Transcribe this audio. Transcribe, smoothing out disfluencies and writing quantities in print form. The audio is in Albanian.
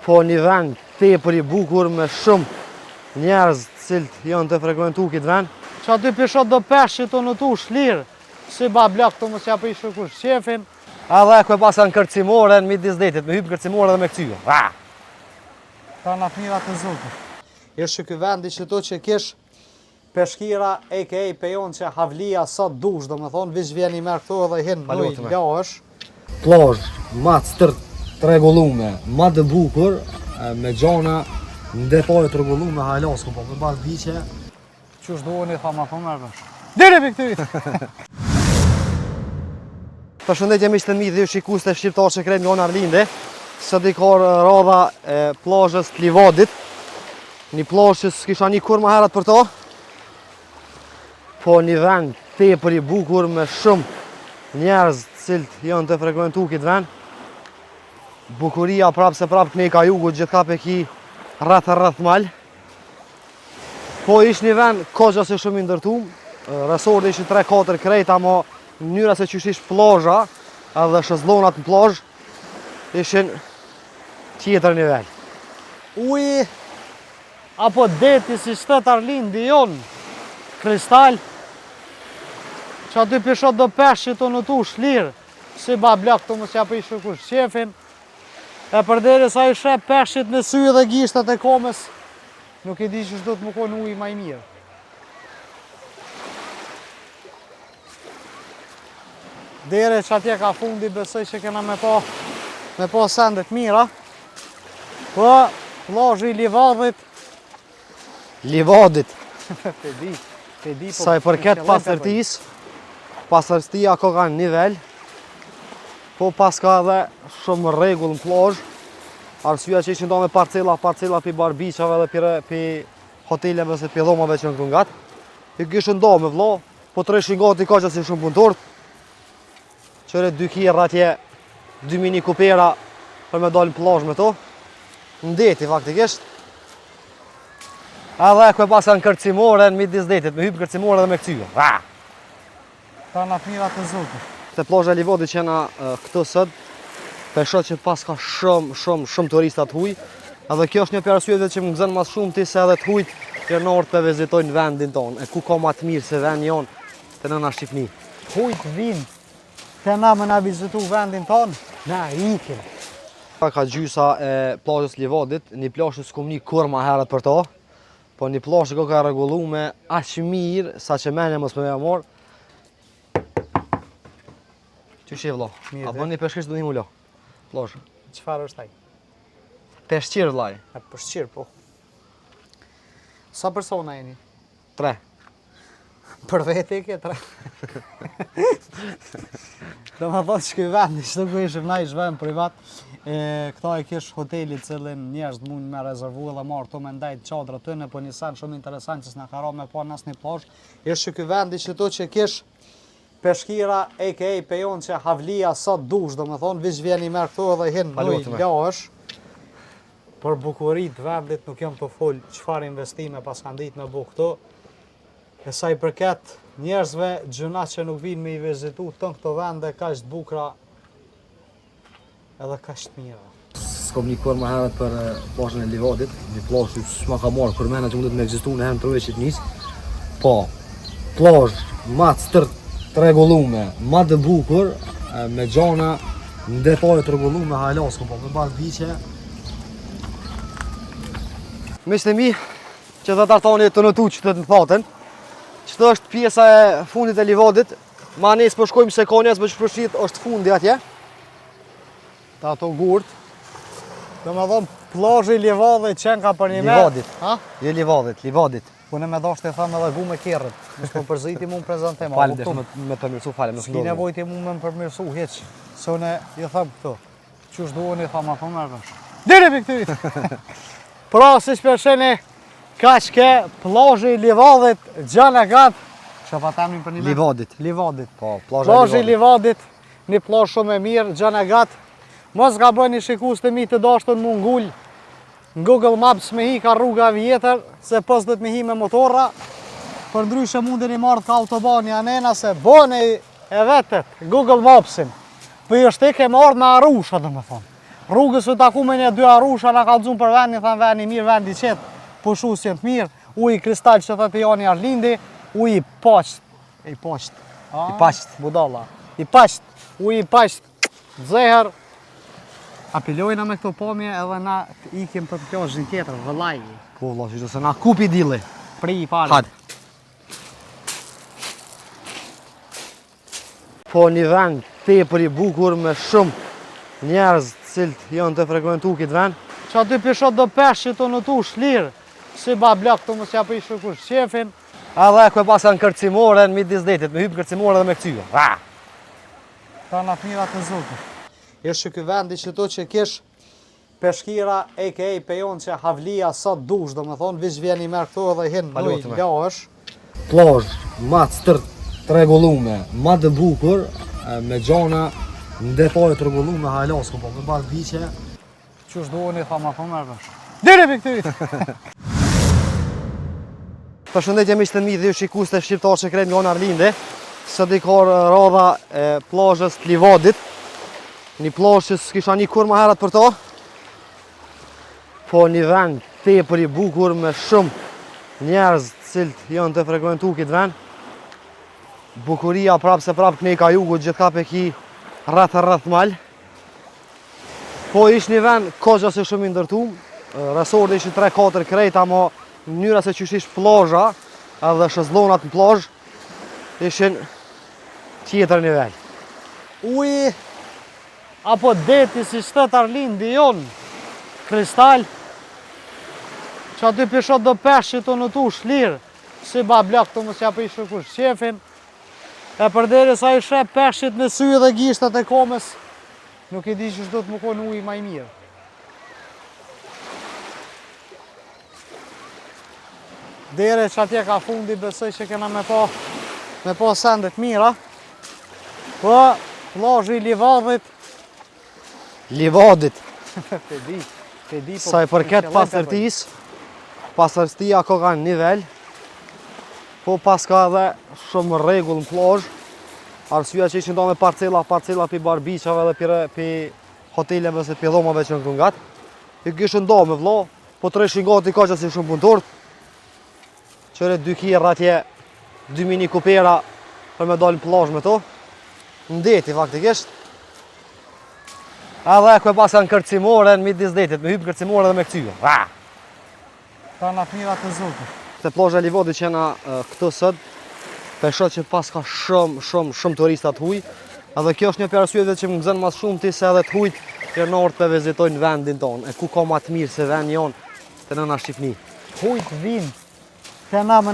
Po një vend tepër i bukur me shumë njerëz cilët janë të frekuentu këtë vend. Që aty pishot do peshqit të në tu shlirë, si ba blok të mos ja prishë kush qefin. Edhe ku e pasan kërcimore në midis detit, me hypë kërcimore dhe me këtyjo. Ta në fmirat të zotë. Ishtë që këtë vendi që to që kish peshkira a.k.a. pejon që havlia sa dush, do me thonë, vish vjen i merë këto edhe hinë nëj lash. Plazh, ma të regullume, ma të bukur, me gjana në detale të regullume hajlasku, po me bazë biqe. Qështë doheni, tha ma thonë mërësh. Dire për këtyri! Përshëndetje miqtë të mi dhe ju shikues të shqiptarë që krejnë nga unë Arlinde. Sot i ka radha e plazhës të Livadit. Një plazh që s'kisha një kur më herët për to. Po një vend tepër i bukur me shumë njerëz cilët janë të frekuentu këtë vend. Bukuria prapë se prapë këne i ka jugu gjithka pe ki rreth mal. Po ish një vend kogja se shumë i ndërtum. Resorti ishi 3-4 krejta, mo mënyra se qysh ish plazha edhe shëzlonat në plazh ishin tjetër nivel. Uji apo deti si shtet Arlindi jonë, kristal, që aty pishot do peshqit të në tu shlirë, si ba blok të mos ja prishë kush qefin, e përderi sa i shep peshqit në sy dhe gishtat e komës, nuk i di që shdo të më konë uji maj mirë. Dere që atje ka fundi besoj që kena me pa sendet mira. Po, plazhi i Livadit. Livadit. Pe di. Sa i përket pasërtis, pasërtia ka kanë nivel. Po pas ka edhe shumë regull në plazh. Arsyeja që ishin do me parcela pi barbiqave dhe pi hoteleve se pi dhomave që në këtu ngat. I kishën do me vlo, po të reshin gati ka që si shumë punëtort. Qëre 2 kjerë atje, 2 mini kupera për me dalë në plazh me to. Në deti faktikisht. Edhe ku e pasan kërcimore në midis detit, me hypë kërcimore dhe me këtyjo. Ta në fmirat të zotë. Te plazha e Livadit që jena këto sot, peshot që pas ka shumë turistat huj. Edhe kjo është një për arsyeve që më gëzën mas shumë ti se edhe të hujt kërnorët të vizitojnë vendin tonë. E ku ka ma të mirë se vend jonë të nëna Shqipni. Hujt vinë. Të na me na vizitu vendin tonë, na ikim. Ka gjysa e plazhës Livadit, një plazh që s'kom një kur ma herët për to, po një plazh që ka regullu me aq mirë, sa që menja mos me morë. Që shi vlo? A bën një peshkisht du një mullo? Plazh. Qëfar është taj? Peshqir vlaj. Peshqir, po. Sa persona jeni? 3. Për vete i ke 3. Do më thotë që këj vendi, që të ku ishim na ish vend privat, këta e kish hoteli cilin njerëz mund me rezervu edhe marrë të me ndajt qadrë të në, po një sen shumë interesant që s'na ka ra me pa nas një plazh, ishtë që këj vendi që to që kish peshkira a.k.a. pejon që havlia sa dush, do më thonë, vish vjen i merë këto edhe hinë nëj lash. Për bukurit vendit nuk jam të full qëfar investime pas kanë dit me bu këto. E sa i përket njerëzve, gjëna që nuk vinë me i vizitu të në këto vende, ka ishtë bukra edhe ka ishtë mira. S'kom një kur më herët për plazhën e Livadit, një plazh që s'ma ka marrë kur mena që mundet me egzistu në herën të rëveqit njës. Po, plazh ma të regullume, ma të bukur, me gjana në detale të regullume hajlasku, po me bazë biqe. Miqtë e mi, që dhe të artoni të nëtu që të të thatën, qëto është pjesa e fundit e Livadit, ma nesë për shkojmë se ka njësë për që përshqit është fundi atje. Ta ato gurt. Do me dhomë plazhi i Livadit qenë ka për një me... Livadit, jo Livadit. Unë me dhashtë e thamë edhe gu me kjerët. Nësë më përziti mu më prezentim. Falem, desh me përmirësu, falem. S'ki nevojti mu me më përmirësu, heq. Se une i thamë këto. Qysh duhen i thamë ato mërësh. Dire për këtyri! Pra, si shpërsheni, ka që ke plazhi i Livadit, gjana gatë, që pa temin për një me? Livadit. Po, plazhi i Livadit, një plazh shumë e mirë, gjana gatë. Mos ka bën një shikus të mi të dashtën mu ngull, në Google Maps me hi ka rruga vjetër, se pos dhët me hi me motora, për ndryshe mundin i marrë ka autobani anena, se bone e vetet, Google Mapsin, për jështë e ke marrë me Arusha, dhe me thonë. Rrugës u taku me një dy arusha, na kallxun për vendin, thanë vendi mirë, vendi qet, pushusjen të mirë, uji kristal që thotë Joni Arlindi, uji paqt. I paqt. I paqt. Budalla. I paqt. Uji i paqt. Zeher. Apelojna me këto pomje edhe na ikim për plazhin tjetër, vëllai. Po vëlla, që se na kupi dilli. Pri i pare. Hajde. Po një vend tepër i bukur me shumë njerëz të cilët janë të frekuentu këtë vend. Që aty pishot do peshqit të në tu shlirë, si ba blak të mos ja prish kush qefin. Edhe ku e pasan kërcimore në midis detit, me hypë kërcimore dhe me këtyre. Ta në fmirat e zotit. Ishtë që ky vendi që to që kish peshkira, a.k.a. pejon që havlia sa dush, do me thonë, vish vjen i merë këto edhe hinë Palotme. muj laësh. Plazh, ma të tregullume, ma të bukur, me gjana ndetoj të rregullume halasku, po me bas biqe. Qysh duheni, tha ma thonë mërësh. Dire për këtyrit! Përshëndetje miq të mi dhe ju shikues të shqiptar që krejnë nga Joni Arlindi. Sot i ka radha e plazhës të Livadit. Një plazh që s'kisha një kur më herët për to. Po një vend tepër i bukur me shumë njerëz të cilët janë të frekuentu këtë vend. Bukuria prap se prap këne i ka jugu gjithka pe ki rreth mal. Po ish një vend koqa se shumë i ndërtum. Resorti ishi 3-4 krejt, ama mënyra se qysh ish plazha edhe shëzlonat në plazh ishin tjetër nivel. Uji, apo deti si shtet Arlindi jon, kristal, që aty pishot do peshqit të në tu shlirë, si ba blak të mos ja prish kush qefin, e përderi sa i shep peshqit me sy dhe gishtat e komës, nuk i di që shdo të më konë uji maj mirë. Dere që atje ka fundi, besoj që kena me pa sendet mira. Po, plazhi i Livadit. Livadit, Pe di, po... sa i përket pastërtia ka kanë nivel, po pas ka edhe shumë rregull në plazh. Arsyeja që ishin do me parcela pi barbiqave dhe pi hoteleve se pi dhomave që në këngat. I kishën do me vlo, po të reshin gati ka që si shumë punëtort. Qëre 2 kjerë atje, 2 mini kupera për me dalë në plazh me to. Ndeti faktikisht. Edhe ku e pasan kërcimore në midis detit, me hypë kërcimore dhe me këtyre. Ta në fmirat e zotit. Te plazha e Livadit që na këtë sot, peshot që pas ka shumë turistat huj. Edhe kjo është një për arsyeve që më gëzën mas shumë ti se edhe të hujt kërnorët për vizitojnë vendin tonë. E ku ka ma të mirë se vend jonë të nëna Shqipni. Hujt vinë, të na më